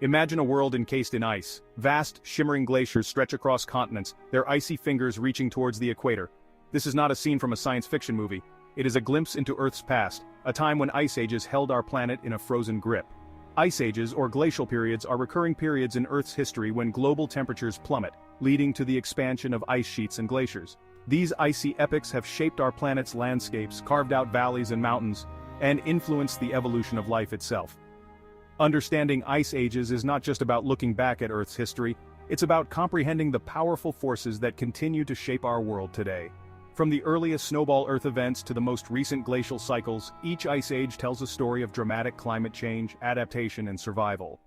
Imagine a world encased in ice. Vast, shimmering glaciers stretch across continents, their icy fingers reaching towards the equator. This is not a scene from a science fiction movie. It is a glimpse into Earth's past, a time when ice ages held our planet in a frozen grip. Ice ages, or glacial periods, are recurring periods in Earth's history when global temperatures plummet, leading to the expansion of ice sheets and glaciers. These icy epochs have shaped our planet's landscapes, carved out valleys and mountains, and influenced the evolution of life itself. Understanding ice ages is not just about looking back at Earth's history, it's about comprehending the powerful forces that continue to shape our world today. From the earliest snowball Earth events to the most recent glacial cycles, each ice age tells a story of dramatic climate change, adaptation, and survival.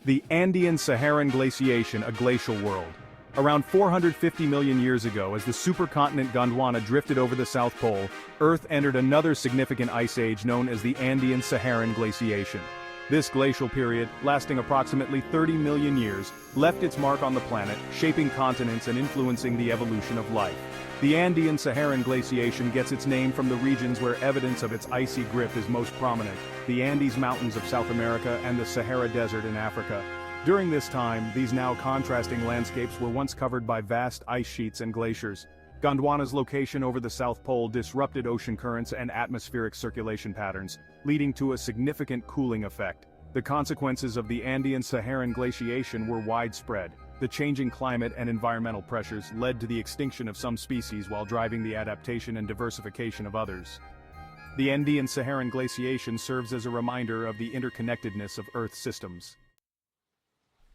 The Andean-Saharan glaciation, a glacial world. Around 450 million years ago, as the supercontinent Gondwana drifted over the South Pole, Earth entered another significant ice age known as the Andean-Saharan glaciation. This glacial period, lasting approximately 30 million years, left its mark on the planet, shaping continents and influencing the evolution of life. The Andean-Saharan glaciation gets its name from the regions where evidence of its icy grip is most prominent, the Andes Mountains of South America and the Sahara Desert in Africa. During this time, these now contrasting landscapes were once covered by vast ice sheets and glaciers. Gondwana's location over the South Pole disrupted ocean currents and atmospheric circulation patterns, leading to a significant cooling effect. The consequences of the Andean-Saharan glaciation were widespread. The changing climate and environmental pressures led to the extinction of some species while driving the adaptation and diversification of others. The Andean-Saharan glaciation serves as a reminder of the interconnectedness of Earth's systems.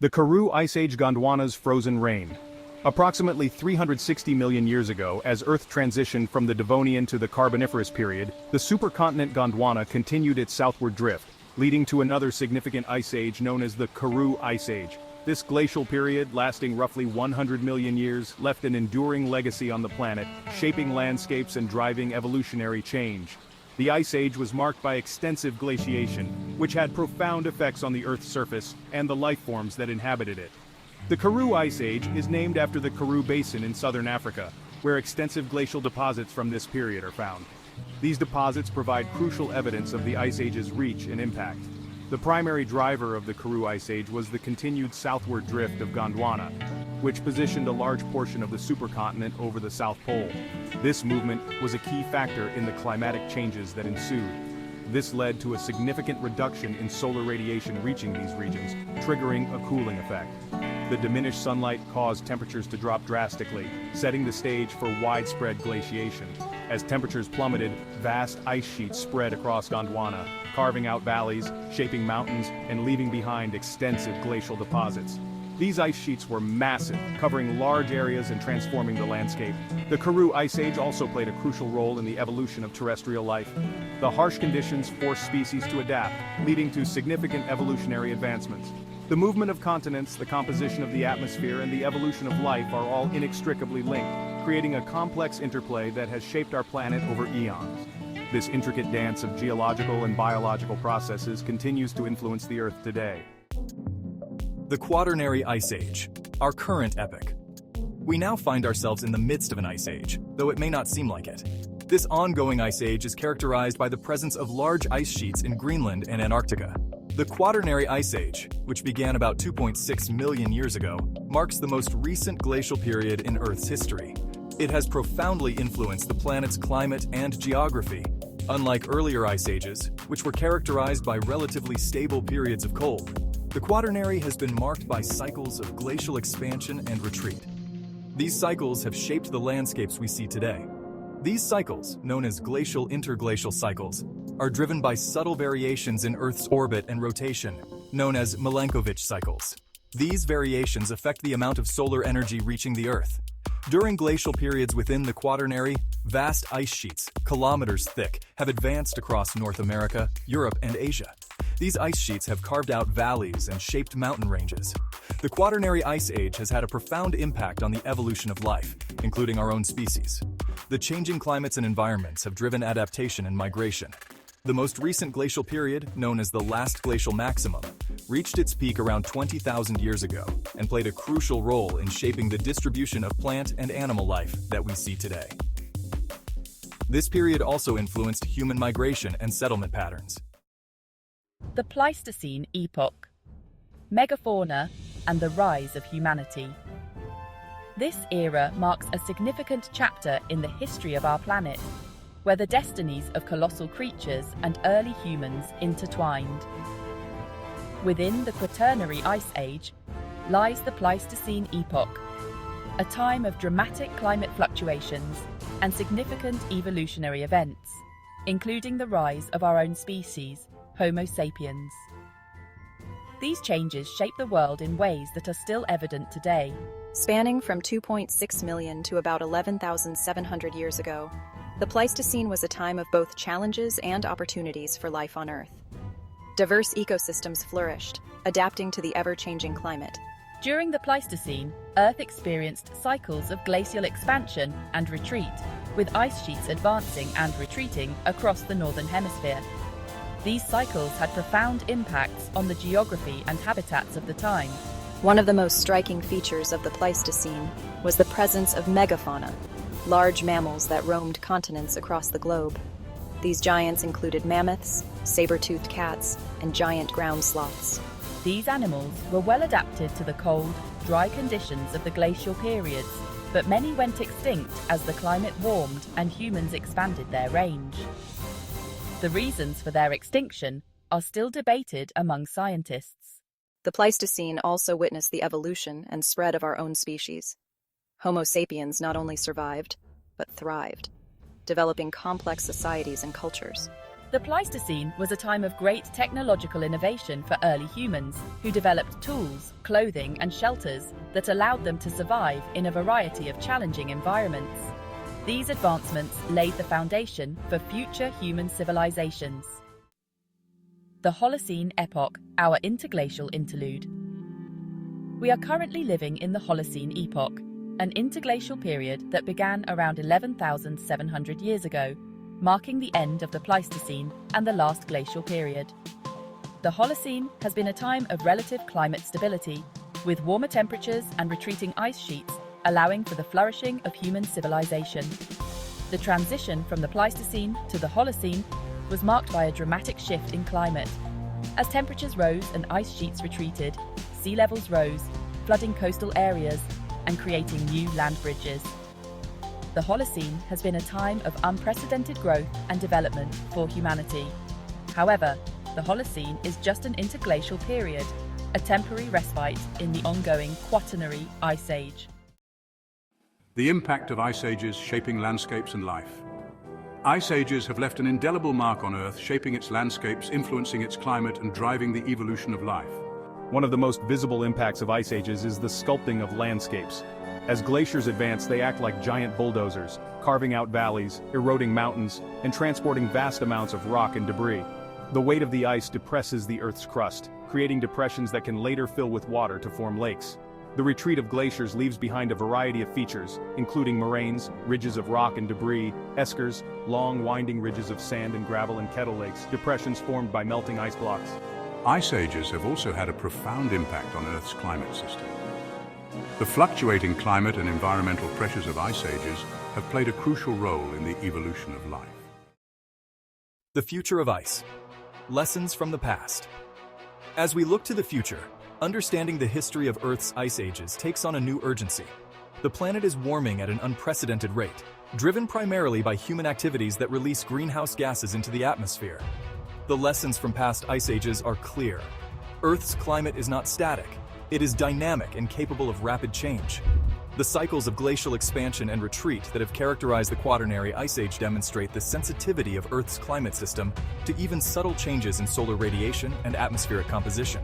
The Karoo Ice Age, Gondwana's frozen rain. Approximately 360 million years ago, as Earth transitioned from the Devonian to the Carboniferous period, the supercontinent Gondwana continued its southward drift, leading to another significant ice age known as the Karoo Ice Age. This glacial period, lasting roughly 100 million years, left an enduring legacy on the planet, shaping landscapes and driving evolutionary change. The Ice Age was marked by extensive glaciation, which had profound effects on the Earth's surface and the life forms that inhabited it. The Karoo Ice Age is named after the Karoo Basin in southern Africa, where extensive glacial deposits from this period are found. These deposits provide crucial evidence of the Ice Age's reach and impact. The primary driver of the Karoo Ice Age was the continued southward drift of Gondwana, which positioned a large portion of the supercontinent over the South Pole. This movement was a key factor in the climatic changes that ensued. This led to a significant reduction in solar radiation reaching these regions, triggering a cooling effect. The diminished sunlight caused temperatures to drop drastically, setting the stage for widespread glaciation. As temperatures plummeted, vast ice sheets spread across Gondwana, carving out valleys, shaping mountains, and leaving behind extensive glacial deposits. These ice sheets were massive, covering large areas and transforming the landscape. The Karoo Ice Age also played a crucial role in the evolution of terrestrial life. The harsh conditions forced species to adapt, leading to significant evolutionary advancements. The movement of continents, the composition of the atmosphere, and the evolution of life are all inextricably linked, creating a complex interplay that has shaped our planet over eons. This intricate dance of geological and biological processes continues to influence the Earth today. The Quaternary Ice Age, our current epoch. We now find ourselves in the midst of an ice age, though it may not seem like it. This ongoing ice age is characterized by the presence of large ice sheets in Greenland and Antarctica. The Quaternary Ice Age, which began about 2.6 million years ago, marks the most recent glacial period in Earth's history. It has profoundly influenced the planet's climate and geography. Unlike earlier ice ages, which were characterized by relatively stable periods of cold, the Quaternary has been marked by cycles of glacial expansion and retreat. These cycles have shaped the landscapes we see today. These cycles, known as glacial interglacial cycles, are driven by subtle variations in Earth's orbit and rotation, known as Milankovitch cycles. These variations affect the amount of solar energy reaching the Earth. During glacial periods within the Quaternary, vast ice sheets, kilometers thick, have advanced across North America, Europe, and Asia. These ice sheets have carved out valleys and shaped mountain ranges. The Quaternary Ice Age has had a profound impact on the evolution of life, including our own species. The changing climates and environments have driven adaptation and migration. The most recent glacial period, known as the last glacial maximum, reached its peak around 20,000 years ago and played a crucial role in shaping the distribution of plant and animal life that we see today. This period also influenced human migration and settlement patterns. The Pleistocene Epoch. megafauna, and the rise of humanity. This era marks a significant chapter in the history of our planet, where the destinies of colossal creatures and early humans intertwined. Within the Quaternary Ice Age lies the Pleistocene Epoch, a time of dramatic climate fluctuations and significant evolutionary events, including the rise of our own species, Homo sapiens. These changes shape the world in ways that are still evident today. Spanning from 2.6 million to about 11,700 years ago, the Pleistocene was a time of both challenges and opportunities for life on Earth. Diverse ecosystems flourished, adapting to the ever-changing climate. During the Pleistocene, Earth experienced cycles of glacial expansion and retreat, with ice sheets advancing and retreating across the northern hemisphere. These cycles had profound impacts on the geography and habitats of the time. One of the most striking features of the Pleistocene was the presence of megafauna, large mammals that roamed continents across the globe. These giants included mammoths, saber-toothed cats, and giant ground sloths. These animals were well adapted to the cold, dry conditions of the glacial periods, but many went extinct as the climate warmed and humans expanded their range. The reasons for their extinction are still debated among scientists. The Pleistocene also witnessed the evolution and spread of our own species. Homo sapiens not only survived, but thrived, developing complex societies and cultures. The Pleistocene was a time of great technological innovation for early humans, who developed tools, clothing, and shelters that allowed them to survive in a variety of challenging environments. These advancements laid the foundation for future human civilizations. The Holocene Epoch, our interglacial interlude. We are currently living in the Holocene Epoch, an interglacial period that began around 11,700 years ago, marking the end of the Pleistocene and the last glacial period. The Holocene has been a time of relative climate stability, with warmer temperatures and retreating ice sheets allowing for the flourishing of human civilization. The transition from the Pleistocene to the Holocene was marked by a dramatic shift in climate. As temperatures rose and ice sheets retreated, sea levels rose, flooding coastal areas and creating new land bridges. The Holocene has been a time of unprecedented growth and development for humanity. However, the Holocene is just an interglacial period, a temporary respite in the ongoing Quaternary Ice Age. The impact of ice ages shaping landscapes and life. Ice ages have left an indelible mark on Earth, shaping its landscapes, influencing its climate, and driving the evolution of life. One of the most visible impacts of ice ages is the sculpting of landscapes. As glaciers advance, they act like giant bulldozers, carving out valleys, eroding mountains, and transporting vast amounts of rock and debris. The weight of the ice depresses the Earth's crust, creating depressions that can later fill with water to form lakes. The retreat of glaciers leaves behind a variety of features, including moraines, ridges of rock and debris, eskers, long winding ridges of sand and gravel, and kettle lakes, depressions formed by melting ice blocks. Ice ages have also had a profound impact on Earth's climate system. The fluctuating climate and environmental pressures of ice ages have played a crucial role in the evolution of life. The future of ice. Lessons from the past. As we look to the future, understanding the history of Earth's ice ages takes on a new urgency. The planet is warming at an unprecedented rate, driven primarily by human activities that release greenhouse gases into the atmosphere. The lessons from past ice ages are clear. Earth's climate is not static. It is dynamic and capable of rapid change. The cycles of glacial expansion and retreat that have characterized the Quaternary Ice Age demonstrate the sensitivity of Earth's climate system to even subtle changes in solar radiation and atmospheric composition.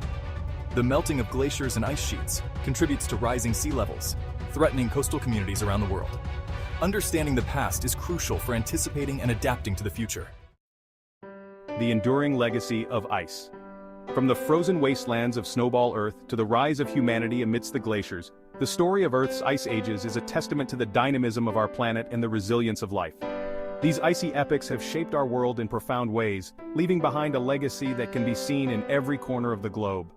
The melting of glaciers and ice sheets contributes to rising sea levels, threatening coastal communities around the world. Understanding the past is crucial for anticipating and adapting to the future. The enduring legacy of ice. From the frozen wastelands of snowball Earth to the rise of humanity amidst the glaciers, the story of Earth's ice ages is a testament to the dynamism of our planet and the resilience of life. These icy epochs have shaped our world in profound ways, leaving behind a legacy that can be seen in every corner of the globe.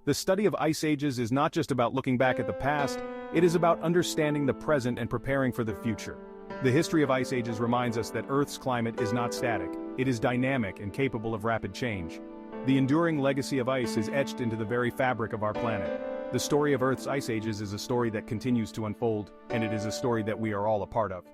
The study of ice ages is not just about looking back at the past, it is about understanding the present and preparing for the future. The history of ice ages reminds us that Earth's climate is not static, it is dynamic and capable of rapid change. The enduring legacy of ice is etched into the very fabric of our planet. The story of Earth's ice ages is a story that continues to unfold, and it is a story that we are all a part of.